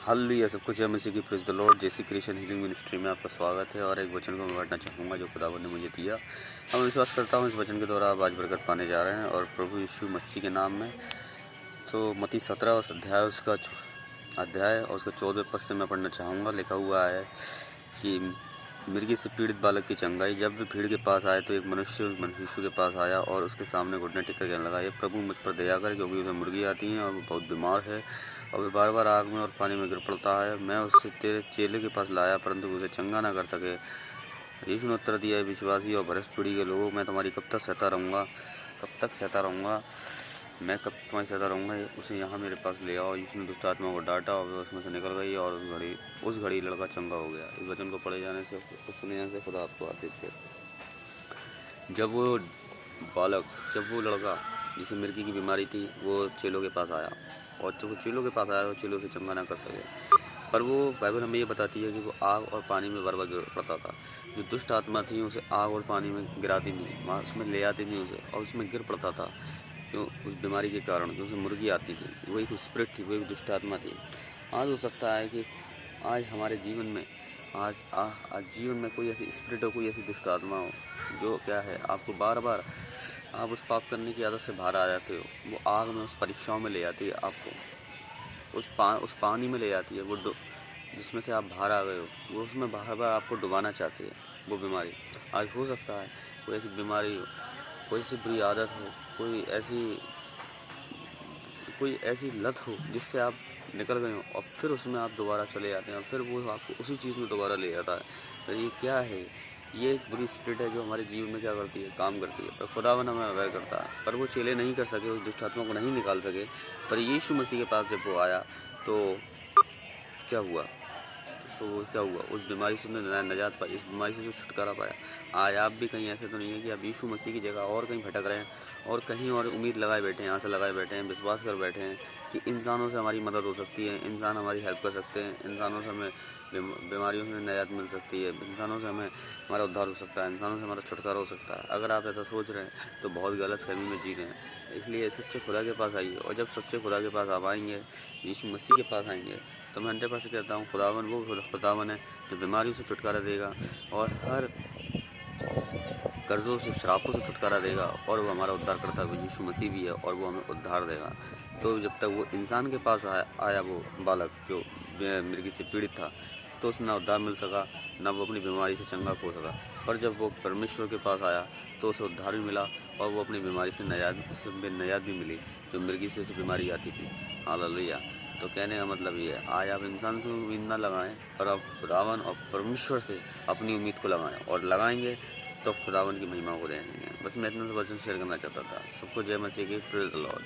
Hallelujah, सबको जय मसीह की, प्रेज़ द लॉर्ड। जैसी क्रिश्चियन हीलिंग मिनिस्ट्री में आपका स्वागत है। और एक वचन को मैं बांटना चाहूँगा जो खुदावंद ने मुझे दिया। मैं विश्वास करता हूँ इस वचन के द्वारा आप आज बरकत पाने जा रहे हैं और प्रभु यीशु मसीह के नाम में। तो मत्ती 17 अध्याय और उसका 14वें पद से मैं पढ़ना चाहूँगा। लिखा हुआ है कि मिर्गी से पीड़ित बालक की चंगाई। जब वे भीड़ के पास आए तो एक मनुष्य यीशु के पास आया और उसके सामने घुटने टेक कर कहने लगा, ये प्रभु मुझ पर दया कर, क्योंकि उसे मुर्गी आती हैं और वो बहुत बीमार है और वे बार बार आग में और पानी में गिर पड़ता है। मैं उसे तेरे चेले के पास लाया, परंतु उसे चंगा ना कर सके। यीशु ने उत्तर दिया, विश्वासी और भ्रष्ट पीढ़ी के लोगों, मैं तुम्हारी कब तक सहता रहूँगा, मैं कब तुम्हारी सहता रहूँगा। उसे यहाँ मेरे पास ले आओ। यीशु ने दुष्ट आत्मा को डांटा और वे उसमें से निकल गई और उस घड़ी लड़का चंगा हो गया। इस वचन को पढ़े जाने से, सुने जाने से खुदा आपको आशीष दे। जब वो लड़का जिसे मिर्गी की बीमारी थी वो चेलों के पास आया, और जब वो चेलों के पास आया तो चेलों से चंगा ना कर सके। पर वो बाइबल हमें ये बताती है कि वो आग और पानी में बार बार गिर पड़ता था। जो दुष्ट आत्मा थी उसे आग और पानी में गिराती नहीं, वहाँ उसमें ले आती नहीं उसे, और उसमें गिर पड़ता था। क्यों? उस बीमारी के कारण, जो उसे मुर्गी आती थी, वो एक स्पिरिट थी, वो एक दुष्ट आत्मा थी। आज हो सकता है कि आज हमारे जीवन में आज जीवन में कोई ऐसी स्पिरिट हो, कोई ऐसी दुष्ट आत्मा हो जो क्या है, आपको बार बार आप उस पाप करने की आदत से बाहर आ जाते हो। वो आग में, उस परीक्षाओं में ले जाती है आपको, उस पानी में ले जाती है, वो जिसमें से आप बाहर आ गए हो, वो उसमें बार बार आपको डुबाना चाहती है। वो बीमारी आज हो सकता है, कोई ऐसी बीमारी हो, कोई ऐसी बुरी आदत हो, कोई ऐसी लत हो जिससे आप निकल गए हो और फिर उसमें आप दोबारा चले जाते हैं और फिर वो आपको उसी चीज़ में दोबारा ले जाता है। तो ये क्या है? ये एक बुरी स्पिरिट है जो हमारे जीवन में क्या करती है, काम करती है। पर खुदावन हमें अवॉइड करता है। पर वो चेले नहीं कर सके, उस दुष्ट आत्मा को नहीं निकाल सके। पर यीशु मसीह के पास जब वो आया तो क्या हुआ? उस बीमारी से उसने निजात पाई, इस बीमारी से जो छुटकारा पाया। आज आप भी कहीं ऐसे तो नहीं है कि आप यीशु मसीह की जगह और कहीं भटक रहे हैं और कहीं और उम्मीद लगाए बैठे हैं, आशा लगाए बैठे हैं, विश्वास कर बैठे हैं कि इंसानों से हमारी मदद हो सकती है, इंसान हमारी हेल्प कर सकते हैं, इंसानों से हमें बीमारियों से निजात मिल सकती है, इंसानों से हमें हमारा उद्धार हो सकता है, इंसानों से हमारा छुटकारा हो सकता है। अगर आप ऐसा सोच रहे हैं तो बहुत गलत फहमी में जी रहे हैं। इसलिए सच्चे खुदा के पास आइए, और जब सच्चे खुदा के पास आप आएंगे, यीशु मसीह के पास आएंगे, तो मैं 100% कहता हूँ खुदावन वो खुदावन है जो बीमारियों से छुटकारा देगा और हर कर्जों से, श्रापों से छुटकारा देगा। और वो हमारा उद्धार करता है, वो यीशु मसीह भी है और वो हमें उद्धार देगा। तो जब तक वो इंसान के पास आया वो बालक जो मिर्गी से पीड़ित था, तो उसे ना उद्धार मिल सका, ना वो अपनी बीमारी से चंगा हो सका। पर जब वो परमेश्वर के पास आया तो उसे उद्धार भी मिला और वो अपनी बीमारी से निजात भी मिली, जो मिर्गी से उसे बीमारी आती थी। हालेलुया। तो कहने का मतलब ये है, आज आप इंसान से उम्मीद ना लगाएं, पर आप खुदावन और परमेश्वर से अपनी उम्मीद को लगाएं, और लगाएंगे तो खुदावन की महिमा को देंगे। बस मैं इतना सा वचन शेयर करना चाहता था। सबको जय मसीह की, प्रेज़ द लॉर्ड।